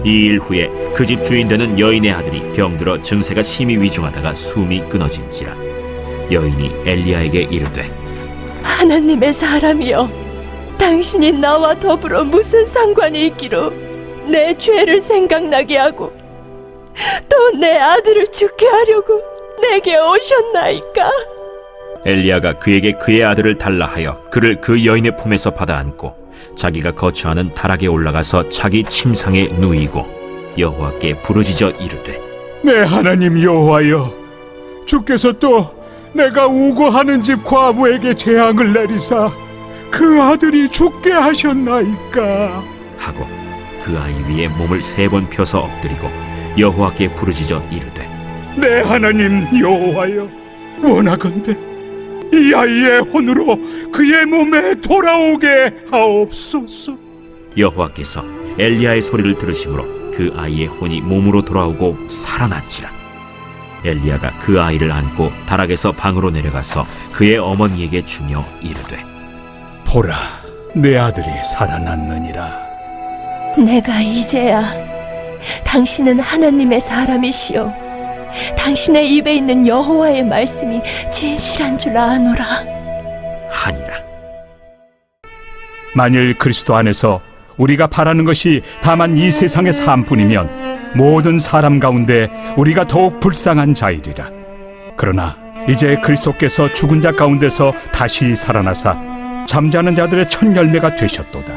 이 일 후에 그 집 주인 되는 여인의 아들이 병들어 증세가 심히 위중하다가 숨이 끊어진지라. 여인이 엘리야에게 이르되, 하나님의 사람이여, 당신이 나와 더불어 무슨 상관이 있기로 내 죄를 생각나게 하고 또 내 아들을 죽게 하려고 내게 오셨나이까? 엘리야가 그에게 그의 아들을 달라 하여 그를 그 여인의 품에서 받아 안고 자기가 거처하는 다락에 올라가서 자기 침상에 누이고 여호와께 부르짖어 이르되, 내 하나님 여호와여, 주께서 또 내가 우고하는 집 과부에게 재앙을 내리사 그 아들이 죽게 하셨나이까? 하고 그 아이 위에 몸을 3번 펴서 엎드리고 여호와께 부르짖어 이르되, 내 하나님 여호와여, 원하건대 이 아이의 혼으로 그의 몸에 돌아오게 하옵소서. 여호와께서 엘리야의 소리를 들으심으로 그 아이의 혼이 몸으로 돌아오고 살아났지라. 엘리야가 그 아이를 안고 다락에서 방으로 내려가서 그의 어머니에게 주며 이르되, 보라, 내 아들이 살아났느니라. 내가 이제야 당신은 하나님의 사람이시여 당신의 입에 있는 여호와의 말씀이 진실한 줄 아노라 하니라. 만일 그리스도 안에서 우리가 바라는 것이 다만 이 세상의 삶뿐이면 모든 사람 가운데 우리가 더욱 불쌍한 자이리라. 그러나 이제 그리스도께서 죽은 자 가운데서 다시 살아나사 잠자는 자들의 첫 열매가 되셨도다.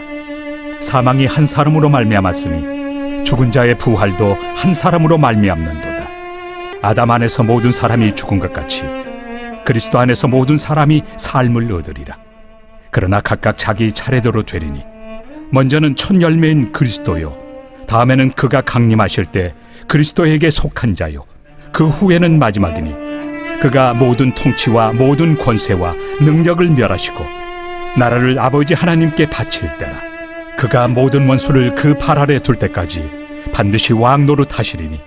사망이 한 사람으로 말미암았으니 죽은 자의 부활도 한 사람으로 말미암는도다. 아담 안에서 모든 사람이 죽은 것 같이 그리스도 안에서 모든 사람이 삶을 얻으리라. 그러나 각각 자기 차례대로 되리니 먼저는 첫 열매인 그리스도요, 다음에는 그가 강림하실 때 그리스도에게 속한 자요, 그 후에는 마지막이니 그가 모든 통치와 모든 권세와 능력을 멸하시고 나라를 아버지 하나님께 바칠 때라. 그가 모든 원수를 그 발 아래 둘 때까지 반드시 왕 노릇하시리니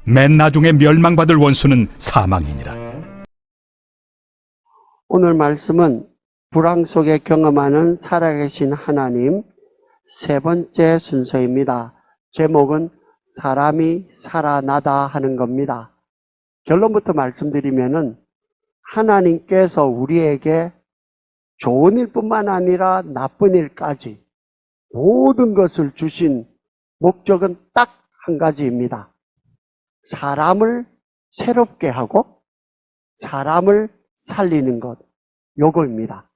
맨 나중에 멸망받을 원수는 사망이니라. 오늘 말씀은 불황 속에 경험하는 살아계신 하나님 3번째 순서입니다. 제목은 사람이 살아나다 하는 겁니다. 결론부터 말씀드리면은 하나님께서 우리에게 좋은 일뿐만 아니라 나쁜 일까지 모든 것을 주신 목적은 딱 한 가지입니다. 사람을 새롭게 하고 사람을 살리는 것, 요거입니다.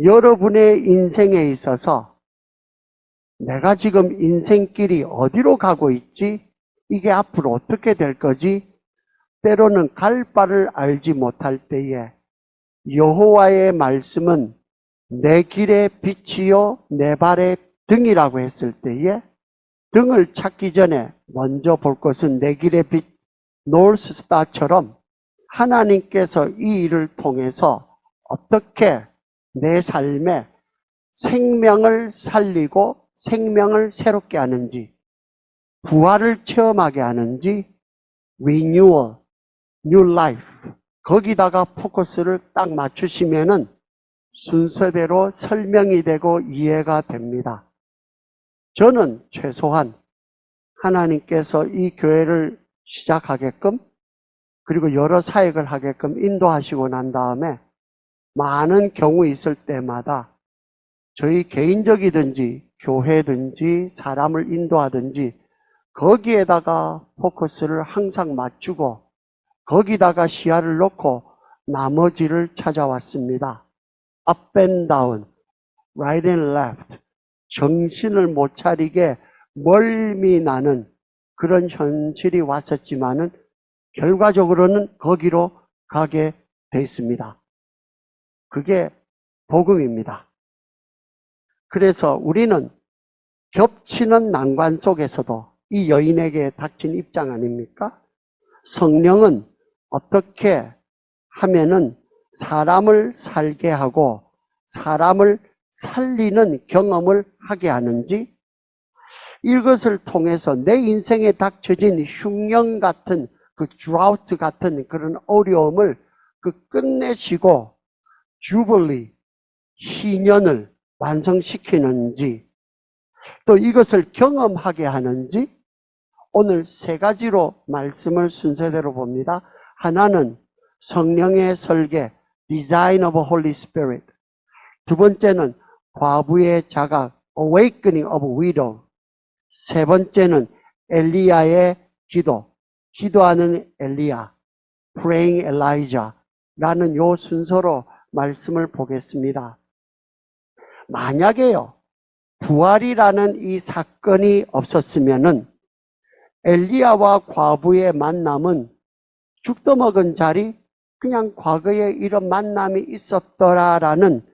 여러분의 인생에 있어서 내가 지금 인생길이 어디로 가고 있지? 이게 앞으로 어떻게 될 거지? 때로는 갈 바를 알지 못할 때에 여호와의 말씀은 내 길의 빛이요 내 발의 등이라고 했을 때에 등을 찾기 전에 먼저 볼 것은 내 길의 빛, 노스스타처럼 하나님께서 이 일을 통해서 어떻게 내 삶에 생명을 살리고 생명을 새롭게 하는지, 부활을 체험하게 하는지, renewal, new life, 거기다가 포커스를 딱 맞추시면은 순서대로 설명이 되고 이해가 됩니다. 저는 최소한 하나님께서 이 교회를 시작하게끔 그리고 여러 사역을 하게끔 인도하시고 난 다음에 많은 경우 있을 때마다 저희 개인적이든지 교회든지 사람을 인도하든지 거기에다가 포커스를 항상 맞추고 거기다가 시야를 놓고 나머지를 찾아왔습니다. Up and down, right and left, 정신을 못 차리게 멀미 나는 그런 현실이 왔었지만은 결과적으로는 거기로 가게 돼 있습니다. 그게 복음입니다. 그래서 우리는 겹치는 난관 속에서도 이 여인에게 닥친 입장 아닙니까? 성령은 어떻게 하면은 사람을 살게 하고 사람을 살리는 경험을 하게 하는지, 이것을 통해서 내 인생에 닥쳐진 흉년 같은 그 드라우트 같은 그런 어려움을 끝내시고 주블리, 희년을 완성시키는지, 또 이것을 경험하게 하는지, 오늘 세 가지로 말씀을 순서대로 봅니다. 하나는 성령의 설계, Design of Holy Spirit. 두 번째는 과부의 자각, Awakening of Widow. 세 번째는 엘리야의 기도, 기도하는 엘리야, Praying Elijah라는 요 순서로 말씀을 보겠습니다. 만약에요, 부활이라는 이 사건이 없었으면은 엘리야와 과부의 만남은 죽도 먹은 자리, 그냥 과거에 이런 만남이 있었더라라는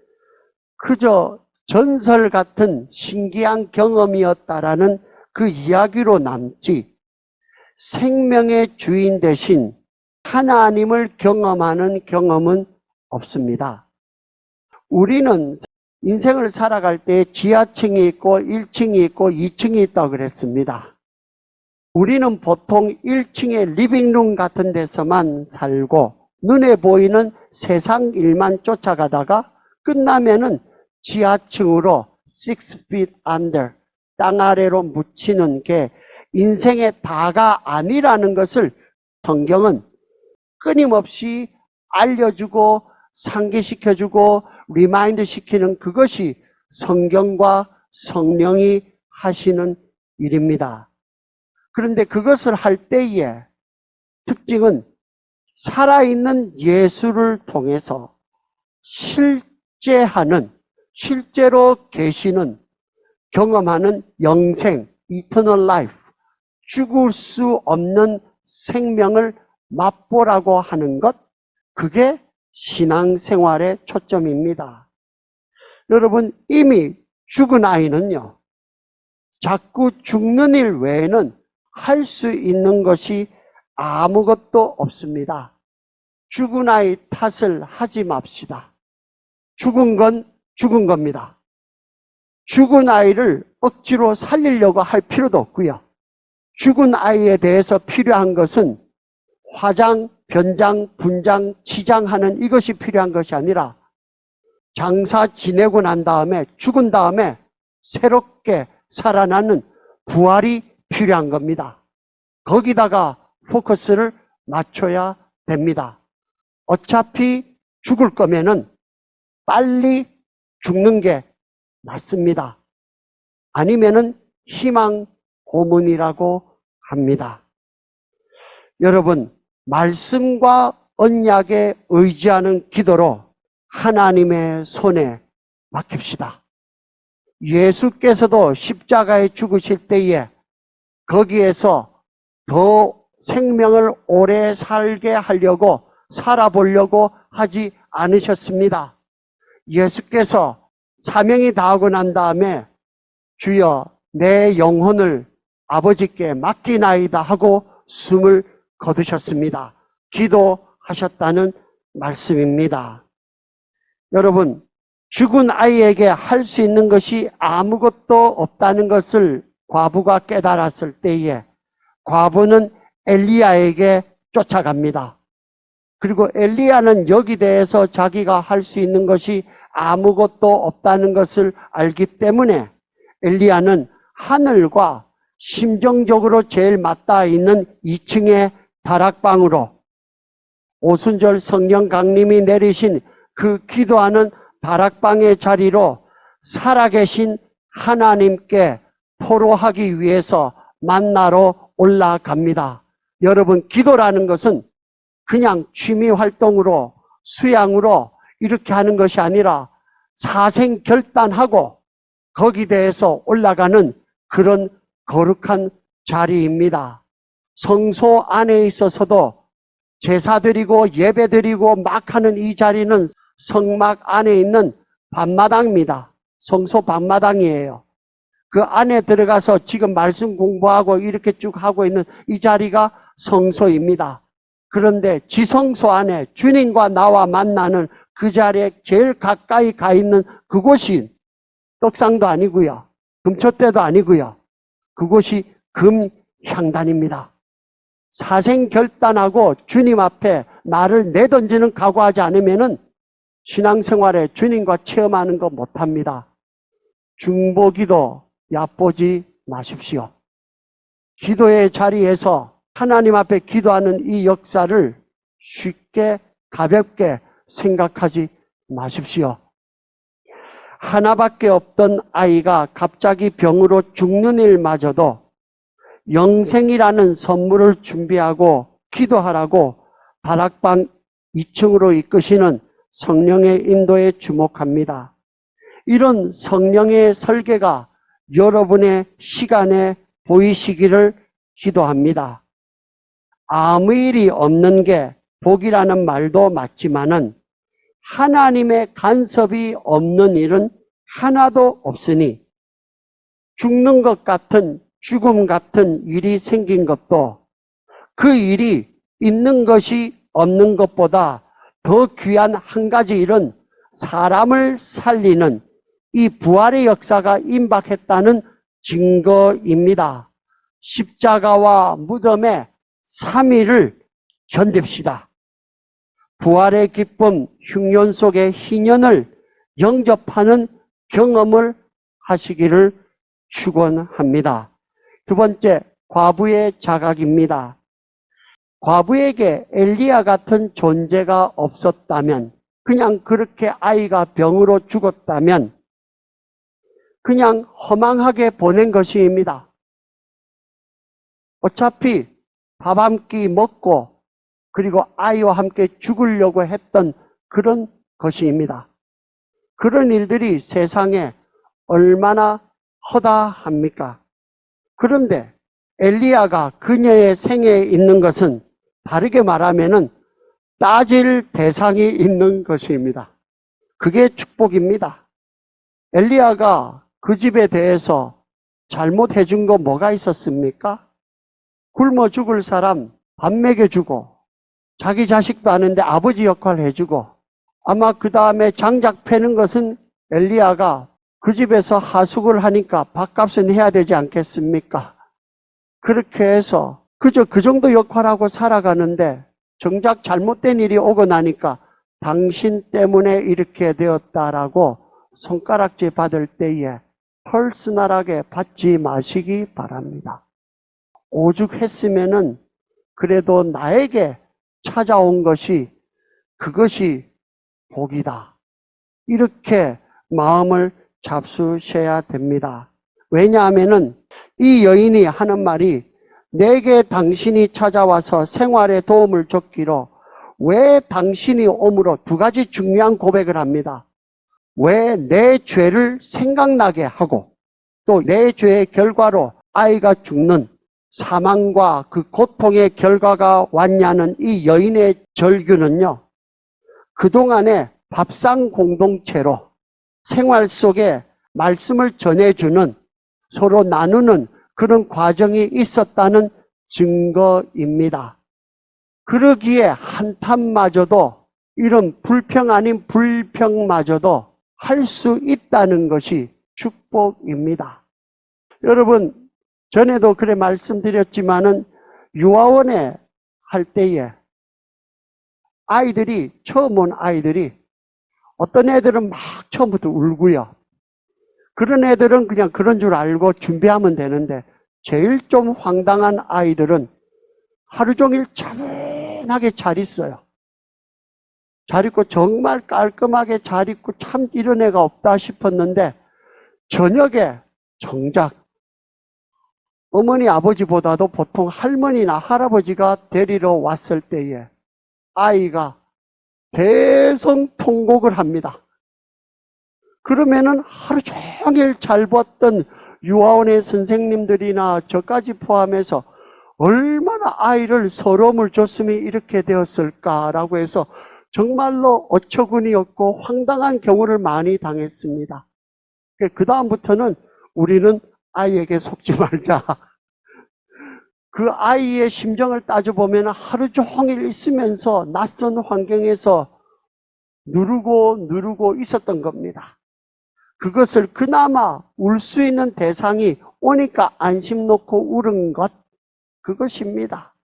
그저 전설 같은 신기한 경험이었다라는 그 이야기로 남지, 생명의 주인 대신 하나님을 경험하는 경험은 없습니다. 우리는 인생을 살아갈 때 지하층이 있고 1층이 있고 2층이 있다고 그랬습니다. 우리는 보통 1층의 리빙룸 같은 데서만 살고 눈에 보이는 세상 일만 쫓아가다가 끝나면은 지하층으로 6 feet under, 땅 아래로 묻히는 게 인생의 다가 아니라는 것을 성경은 끊임없이 알려주고 상기시켜주고 리마인드 시키는 그것이 성경과 성령이 하시는 일입니다. 그런데 그것을 할 때의 특징은 살아있는 예수를 통해서 실제로 계시는, 경험하는 영생, Eternal Life, 죽을 수 없는 생명을 맛보라고 하는 것, 그게 신앙생활의 초점입니다. 여러분, 이미 죽은 아이는요, 자꾸 죽는 일 외에는 할 수 있는 것이 아무것도 없습니다. 죽은 아이 탓을 하지 맙시다. 죽은 건 죽은 겁니다. 죽은 아이를 억지로 살리려고 할 필요도 없고요. 죽은 아이에 대해서 필요한 것은 화장, 변장, 분장, 치장하는 이것이 필요한 것이 아니라 장사 지내고 난 다음에, 죽은 다음에 새롭게 살아나는 부활이 필요한 겁니다. 거기다가 포커스를 맞춰야 됩니다. 어차피 죽을 거면은 빨리 죽는 게 맞습니다. 아니면은 희망 고문이라고 합니다. 여러분, 말씀과 언약에 의지하는 기도로 하나님의 손에 맡깁시다. 예수께서도 십자가에 죽으실 때에 거기에서 더 생명을 오래 살게 하려고, 살아보려고 하지 않으셨습니다. 예수께서 사명이 다하고 난 다음에 주여 내 영혼을 아버지께 맡기나이다 하고 숨을 거두셨습니다. 기도하셨다는 말씀입니다. 여러분, 죽은 아이에게 할 수 있는 것이 아무것도 없다는 것을 과부가 깨달았을 때에 과부는 엘리야에게 쫓아갑니다. 그리고 엘리야는 여기 대해서 자기가 할 수 있는 것이 아무것도 없다는 것을 알기 때문에 엘리야는 하늘과 심정적으로 제일 맞닿아 있는 2층의 다락방으로, 오순절 성령 강림이 내리신 그 기도하는 다락방의 자리로 살아계신 하나님께 토로하기 위해서 만나러 올라갑니다. 여러분, 기도라는 것은 그냥 취미 활동으로, 수양으로 이렇게 하는 것이 아니라 사생 결단하고 거기 대해서 올라가는 그런 거룩한 자리입니다. 성소 안에 있어서도 제사 드리고 예배 드리고 막 하는 이 자리는 성막 안에 있는 밤마당입니다. 성소 밤마당이에요. 그 안에 들어가서 지금 말씀 공부하고 이렇게 쭉 하고 있는 이 자리가 성소입니다. 그런데 지성소 안에 주님과 나와 만나는 그 자리에 제일 가까이 가 있는 그곳이 떡상도 아니고요, 금초대도 아니고요, 그곳이 금향단입니다. 사생결단하고 주님 앞에 나를 내던지는 각오하지 않으면은 신앙생활에 주님과 체험하는 거 못합니다. 중보기도 얕보지 마십시오. 기도의 자리에서 하나님 앞에 기도하는 이 역사를 쉽게 가볍게 생각하지 마십시오. 하나밖에 없던 아이가 갑자기 병으로 죽는 일마저도 영생이라는 선물을 준비하고 기도하라고 다락방 2층으로 이끄시는 성령의 인도에 주목합니다. 이런 성령의 설계가 여러분의 시간에 보이시기를 기도합니다. 아무 일이 없는 게 복이라는 말도 맞지만은 하나님의 간섭이 없는 일은 하나도 없으니 죽는 것 같은 죽음 같은 일이 생긴 것도 그 일이 있는 것이 없는 것보다 더 귀한 한 가지 일은 사람을 살리는 이 부활의 역사가 임박했다는 증거입니다. 십자가와 무덤의 3일을 견딥시다. 부활의 기쁨, 흉년 속의 희년을 영접하는 경험을 하시기를 축원합니다. 두 번째, 과부의 자각입니다. 과부에게 엘리야 같은 존재가 없었다면, 그냥 그렇게 아이가 병으로 죽었다면 그냥 허망하게 보낸 것입니다. 어차피 밥 한 끼 먹고 그리고 아이와 함께 죽으려고 했던 그런 것입니다. 그런 일들이 세상에 얼마나 허다합니까? 그런데 엘리야가 그녀의 생애에 있는 것은 다르게 말하면은 따질 대상이 있는 것입니다. 그게 축복입니다. 엘리야가 그 집에 대해서 잘못해 준 거 뭐가 있었습니까? 굶어 죽을 사람 밥 먹여주고 자기 자식도 아는데 아버지 역할 해주고 아마 그 다음에 장작 패는 것은 엘리야가 그 집에서 하숙을 하니까 밥값은 해야 되지 않겠습니까? 그렇게 해서 그저 그 정도 역할하고 살아가는데 정작 잘못된 일이 오고 나니까 당신 때문에 이렇게 되었다라고 손가락질 받을 때에 펄스널하게 받지 마시기 바랍니다. 오죽했으면은 그래도 나에게 찾아온 것이 그것이 복이다. 이렇게 마음을 잡수셔야 됩니다. 왜냐하면은 이 여인이 하는 말이 내게 당신이 찾아와서 생활에 도움을 줬기로 왜 당신이 오므로 두 가지 중요한 고백을 합니다. 왜 내 죄를 생각나게 하고 또 내 죄의 결과로 아이가 죽는 사망과 그 고통의 결과가 왔냐는 이 여인의 절규는요. 그동안의 밥상 공동체로 생활 속에 말씀을 전해주는 서로 나누는 그런 과정이 있었다는 증거입니다. 그러기에 한탄마저도 이런 불평 아닌 불평마저도 할 수 있다는 것이 축복입니다. 여러분 전에도 그래 말씀드렸지만은 유아원에 할 때에 아이들이 처음 온 아이들이 어떤 애들은 막 처음부터 울고요. 그런 애들은 그냥 그런 줄 알고 준비하면 되는데 제일 좀 황당한 아이들은 하루 종일 차분하게 잘 있어요. 잘 있고 정말 깔끔하게 잘 있고 참 이런 애가 없다 싶었는데 저녁에 정작 어머니 아버지보다도 보통 할머니나 할아버지가 데리러 왔을 때에 아이가 대성통곡을 합니다. 그러면은 하루 종일 잘 봤던 유아원의 선생님들이나 저까지 포함해서 얼마나 아이를 서러움을 줬으면 이렇게 되었을까라고 해서 정말로 어처구니 없고 황당한 경우를 많이 당했습니다. 그 다음부터는 우리는 아이에게 속지 말자. 그 아이의 심정을 따져보면 하루 종일 있으면서 낯선 환경에서 누르고 있었던 겁니다. 그것을 그나마 울 수 있는 대상이 오니까 안심 놓고 울은 것, 그것입니다.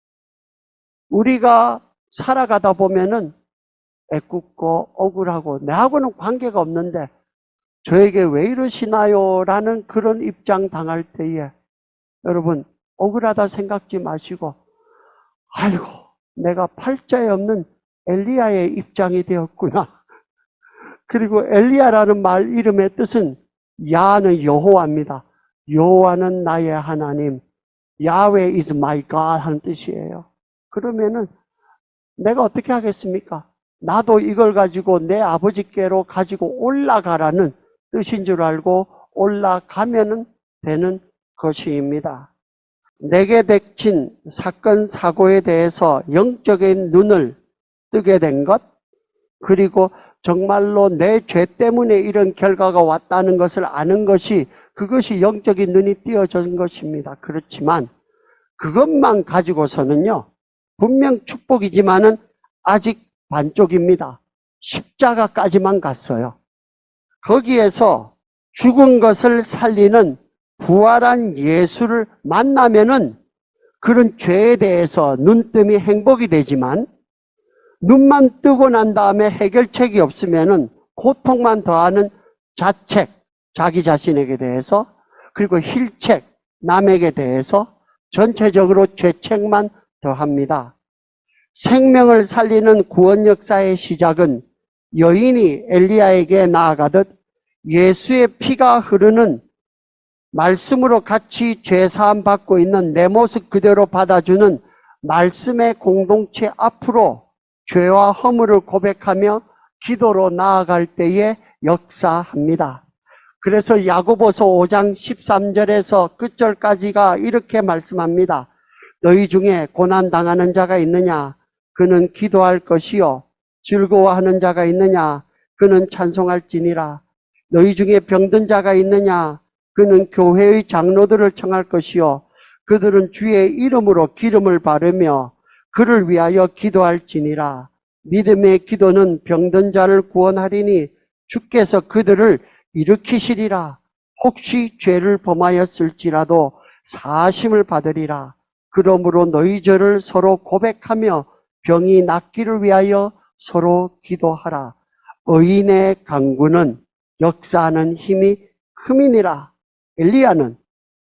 우리가 살아가다 보면은 애꿎고 억울하고 내하고는 관계가 없는데 저에게 왜 이러시나요? 라는 그런 입장 당할 때에 여러분 억울하다 생각지 마시고, 아이고, 내가 팔자에 없는 엘리야의 입장이 되었구나. 그리고 엘리야라는 말 이름의 뜻은 야는 여호와입니다. 여호와는 나의 하나님, 야훼 is my God 하는 뜻이에요. 그러면은 내가 어떻게 하겠습니까? 나도 이걸 가지고 내 아버지께로 가지고 올라가라는 뜻인 줄 알고 올라가면 되는 것입니다. 내게 닥친 사건, 사고에 대해서 영적인 눈을 뜨게 된 것, 그리고 정말로 내 죄 때문에 이런 결과가 왔다는 것을 아는 것이, 그것이 영적인 눈이 띄어진 것입니다. 그렇지만 그것만 가지고서는요, 분명 축복이지만은 아직 반쪽입니다. 십자가까지만 갔어요. 거기에서 죽은 것을 살리는 부활한 예수를 만나면은 그런 죄에 대해서 눈뜸이 행복이 되지만, 눈만 뜨고 난 다음에 해결책이 없으면은 고통만 더하는 자책, 자기 자신에게 대해서, 그리고 힐책, 남에게 대해서 전체적으로 죄책만 더합니다. 생명을 살리는 구원 역사의 시작은 여인이 엘리야에게 나아가듯 예수의 피가 흐르는 말씀으로 같이 죄사함 받고 있는 내 모습 그대로 받아주는 말씀의 공동체 앞으로 죄와 허물을 고백하며 기도로 나아갈 때에 역사합니다. 그래서 야고보서 5장 13절에서 끝절까지가 이렇게 말씀합니다. 너희 중에 고난당하는 자가 있느냐? 그는 기도할 것이요. 즐거워하는 자가 있느냐? 그는 찬송할지니라. 너희 중에 병든 자가 있느냐? 그는 교회의 장로들을 청할 것이요. 그들은 주의 이름으로 기름을 바르며 그를 위하여 기도할지니라. 믿음의 기도는 병든 자를 구원하리니 주께서 그들을 일으키시리라. 혹시 죄를 범하였을지라도 사하심을 받으리라. 그러므로 너희 죄를 서로 고백하며 병이 낫기를 위하여 서로 기도하라. 의인의 강구는 역사하는 힘이 큼이니라. 엘리야는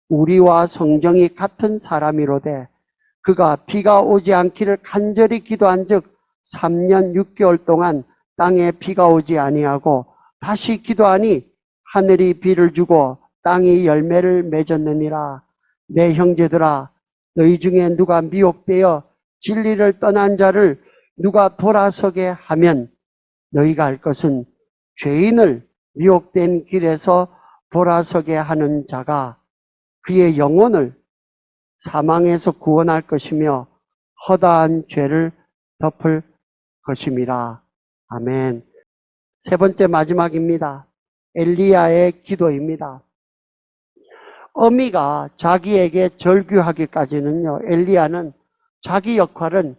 우리와 성정이 같은 사람이로되 그가 비가 오지 않기를 간절히 기도한 즉 3년 6개월 동안 땅에 비가 오지 아니하고 다시 기도하니 하늘이 비를 주고 땅이 열매를 맺었느니라. 내 형제들아, 너희 중에 누가 미혹되어 진리를 떠난 자를 누가 돌아서게 하면 너희가 할 것은 죄인을 미혹된 길에서 돌아서게 하는 자가 그의 영혼을 사망에서 구원할 것이며 허다한 죄를 덮을 것임이라. 아멘. 세 번째 마지막입니다. 엘리야의 기도입니다. 어미가 자기에게 절규하기까지는요, 엘리야는 자기 역할은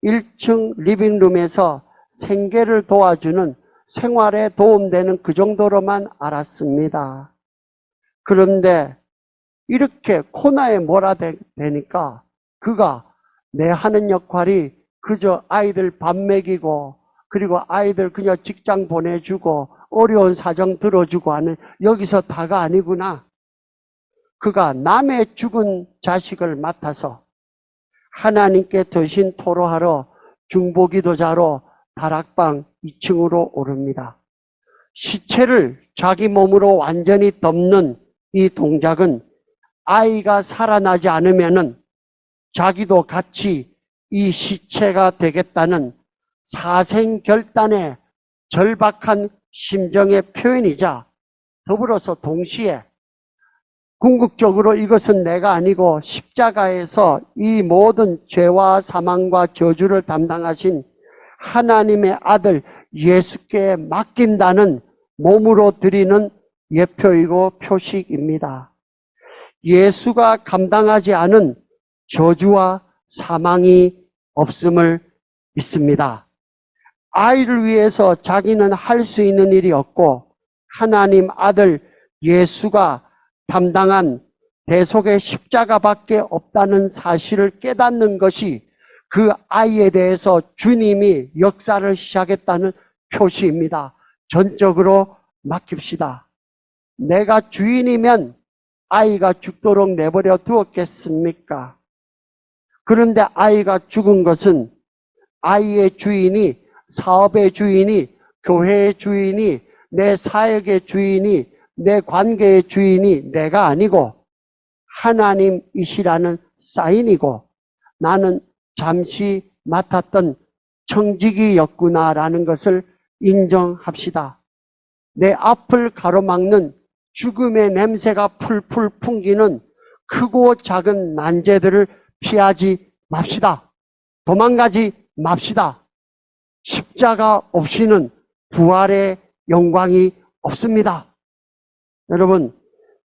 1층 리빙룸에서 생계를 도와주는 생활에 도움되는 그 정도로만 알았습니다. 그런데 이렇게 코너에 몰아대니까 그가 내 하는 역할이 그저 아이들 밥 먹이고 그리고 아이들 그냥 직장 보내주고 어려운 사정 들어주고 하는 여기서 다가 아니구나. 그가 남의 죽은 자식을 맡아서 하나님께 대신 토로하러 중보기도자로 다락방 2층으로 오릅니다. 시체를 자기 몸으로 완전히 덮는 이 동작은 아이가 살아나지 않으면은 자기도 같이 이 시체가 되겠다는 사생결단의 절박한 심정의 표현이자 더불어서 동시에 궁극적으로 이것은 내가 아니고 십자가에서 이 모든 죄와 사망과 저주를 담당하신 하나님의 아들 예수께 맡긴다는 몸으로 드리는 예표이고 표식입니다. 예수가 감당하지 않은 저주와 사망이 없음을 믿습니다. 아이를 위해서 자기는 할 수 있는 일이 없고 하나님 아들 예수가 담당한 대속의 십자가밖에 없다는 사실을 깨닫는 것이 그 아이에 대해서 주님이 역사를 시작했다는 표시입니다. 전적으로 맡깁시다. 내가 주인이면 아이가 죽도록 내버려 두었겠습니까? 그런데 아이가 죽은 것은 아이의 주인이, 사업의 주인이, 교회의 주인이, 내 사역의 주인이, 내 관계의 주인이 내가 아니고 하나님이시라는 사인이고, 나는 잠시 맡았던 청지기였구나라는 것을 인정합시다. 내 앞을 가로막는 죽음의 냄새가 풀풀 풍기는 크고 작은 난제들을 피하지 맙시다. 도망가지 맙시다. 십자가 없이는 부활의 영광이 없습니다. 여러분,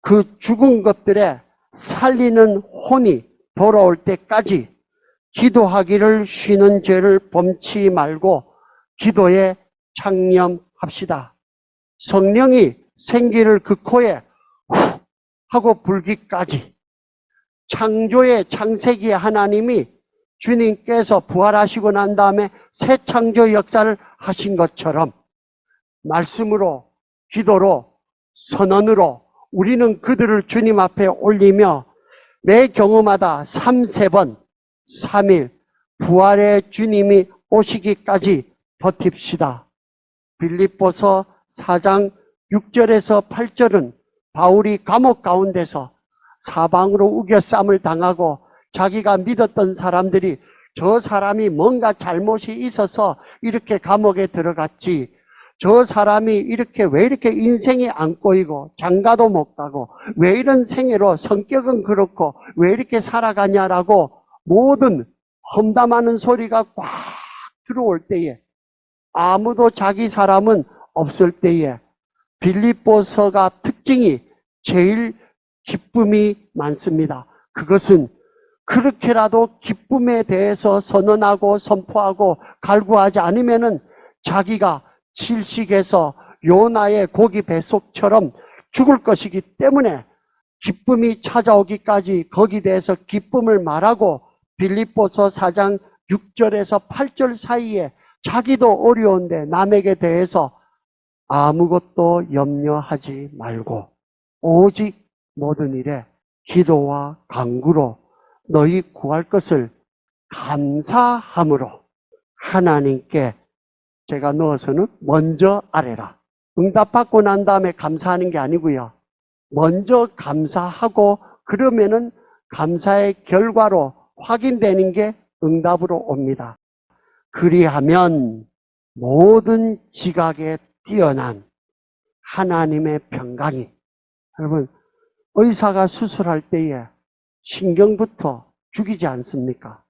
그 죽은 것들의 살리는 혼이 돌아올 때까지 기도하기를 쉬는 죄를 범치 말고 기도에 창념합시다. 성령이 생기를 그 코에 후 하고 불기까지 창조의 창세기의 하나님이 주님께서 부활하시고 난 다음에 새 창조 역사를 하신 것처럼 말씀으로, 기도로, 선언으로 우리는 그들을 주님 앞에 올리며 매 경우마다 3번, 3일 부활의 주님이 오시기까지 버팁시다. 빌립보서 4장 6절에서 8절은 바울이 감옥 가운데서 사방으로 우겨쌈을 당하고 자기가 믿었던 사람들이 저 사람이 뭔가 잘못이 있어서 이렇게 감옥에 들어갔지, 저 사람이 이렇게 왜 이렇게 인생이 안 꼬이고 장가도 못 가고 왜 이런 생애로 성격은 그렇고 왜 이렇게 살아가냐라고 모든 험담하는 소리가 꽉 들어올 때에, 아무도 자기 사람은 없을 때에 빌립보서가 특징이 제일 기쁨이 많습니다. 그것은 그렇게라도 기쁨에 대해서 선언하고 선포하고 갈구하지 않으면은 자기가 질식해서 요나의 고기 뱃속처럼 죽을 것이기 때문에 기쁨이 찾아오기까지 거기에 대해서 기쁨을 말하고 빌립보서 4장 6절에서 8절 사이에 자기도 어려운데 남에게 대해서 아무것도 염려하지 말고 오직 모든 일에 기도와 간구로 너희 구할 것을 감사함으로 하나님께, 제가 넣어서는 먼저 아뢰라. 응답받고 난 다음에 감사하는 게 아니고요. 먼저 감사하고 그러면은 감사의 결과로 확인되는 게 응답으로 옵니다. 그리하면 모든 지각에 뛰어난 하나님의 평강이, 여러분 의사가 수술할 때에 신경부터 죽이지 않습니까?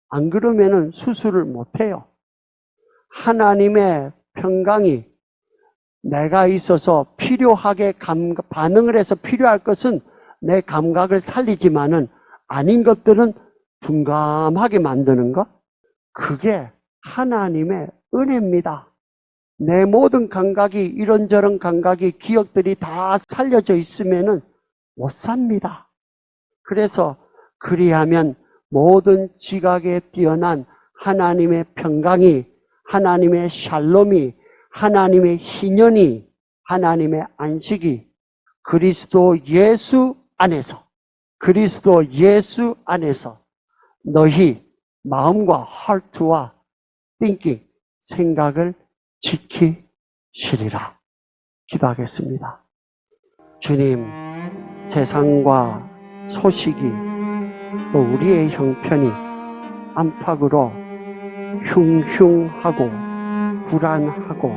안 그러면은 수술을 못해요. 하나님의 평강이 내가 있어서 필요하게 반응을 해서 필요할 것은 내 감각을 살리지만은 아닌 것들은 둔감하게 만드는 것, 그게 하나님의 은혜입니다. 내 모든 감각이, 이런저런 감각이, 기억들이 다 살려져 있으면은 못 삽니다. 그래서 그리하면 모든 지각에 뛰어난 하나님의 평강이, 하나님의 샬롬이, 하나님의 희년이, 하나님의 안식이 그리스도 예수 안에서, 그리스도 예수 안에서 너희 마음과 heart와 thinking, 생각을 지키시리라. 기도하겠습니다. 주님, 세상과 소식이 또 우리의 형편이 안팎으로 흉흉하고 불안하고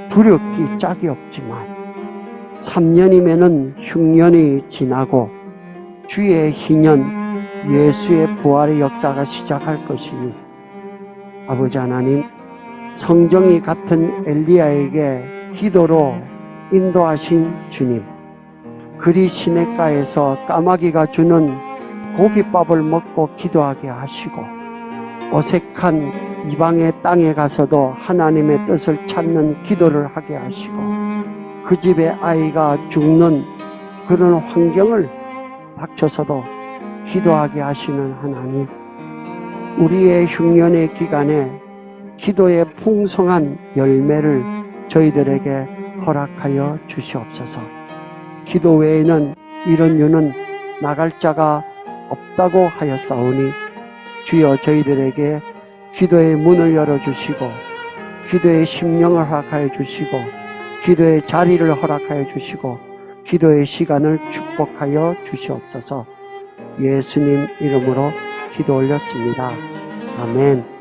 두렵기 짝이 없지만 3년이면은 흉년이 지나고 주의 희년, 예수의 부활의 역사가 시작할 것이니 아버지 하나님, 성정이 같은 엘리야에게 기도로 인도하신 주님, 그리 시냇가에서 까마귀가 주는 고깃밥을 먹고 기도하게 하시고 어색한 이방의 땅에 가서도 하나님의 뜻을 찾는 기도를 하게 하시고 그 집의 아이가 죽는 그런 환경을 닥쳐서도 기도하게 하시는 하나님, 우리의 흉년의 기간에 기도의 풍성한 열매를 저희들에게 허락하여 주시옵소서. 기도 외에는 이런 유는 나갈 자가 없다고 하였사오니 주여 저희들에게 기도의 문을 열어주시고 기도의 심령을 허락하여 주시고 기도의 자리를 허락하여 주시고 기도의 시간을 축복하여 주시옵소서. 예수님 이름으로 기도 올렸습니다. 아멘.